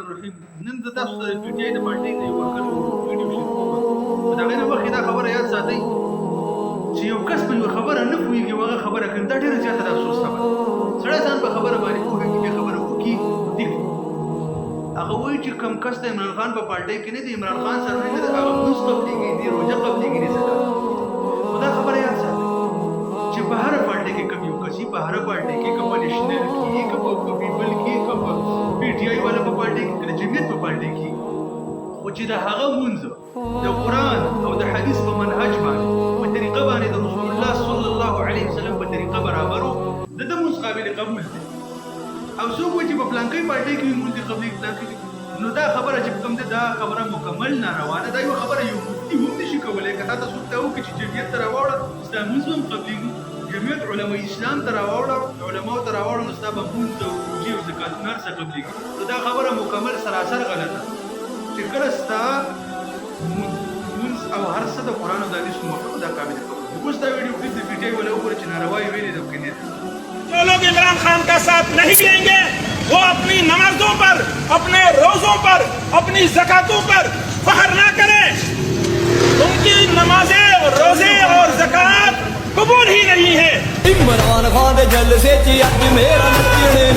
الرحیم. نن د تاسو د پی ټی آی د پارټۍ د یو ورکر ویډیو شریک کوم. د هغې نه مخکې دا خبره یاد ساتئ چې یو کس په یوه خبره نه پوهېږي او هغه خبره کوي، دا ډېره زیاته د افسوس خبره ده. سړی ځان په خبره باندې پوهېږي چې خبره وکړي دې هغه وایي چې کوم کس د عمران خان په پارټۍ کې نه دی، عمران خان سره نه دی، هغه لمونځ قبلېږي، دې روژه قبلېږي، دې زکات. خو دا خبره یاد ساتئ چې په هره پارټۍ کې کوم یو کس په هره پارټۍ کې که په نیشنل کې که په پیپل کې که په پی ټي آی والا په پارټۍ کې که د جمعیت په پارټۍ کې، خو چې د هغه مونځ د قرآن او د حدیث په منهج باندې په طریقه باندې د رسول الله صلی الله علیه وسلم په طریقه برابر و، د ده مونځ قابل قبول دی. او څوک وایي چې په فلانکۍ پارټۍ کې مونځ دې قبلېږي فلانکۍ، نو دا خبره چې کوم دی دا خبره مکمل ناروا ده. دا یوه خبره یو مفتي هم نشي کولی که تا ته څوک ته وکړي چې جمعیت ته راواړه ستا مونځ به هم قبلېږي، جمعیت علماء اسلام ته راواړه، علماو ته راواړه، نو ستا به مونځ او روژې او زکاتونه هر څه قبلېږي. نو دا خبره مکمل سراسر غلطه چې کله ستا مونځ او هر څه د قرآن او د حدیث موافق دا قابل قبول دي. اوس دا ویډیو کلیپ د پی ټي آی والا وګوره چې ناروا یې ویلې ده او که نه. जो लोग इमरान खान का साथ नहीं देंगे वो अपनी नमाजों पर, अपने रोजों पर, अपनी ज़कातों पर फख्र ना करें। उनकी नमाजें, रोजे और ज़कात कबूल ही नहीं है। इमरान खान दे जलसे च अज मेरा नचने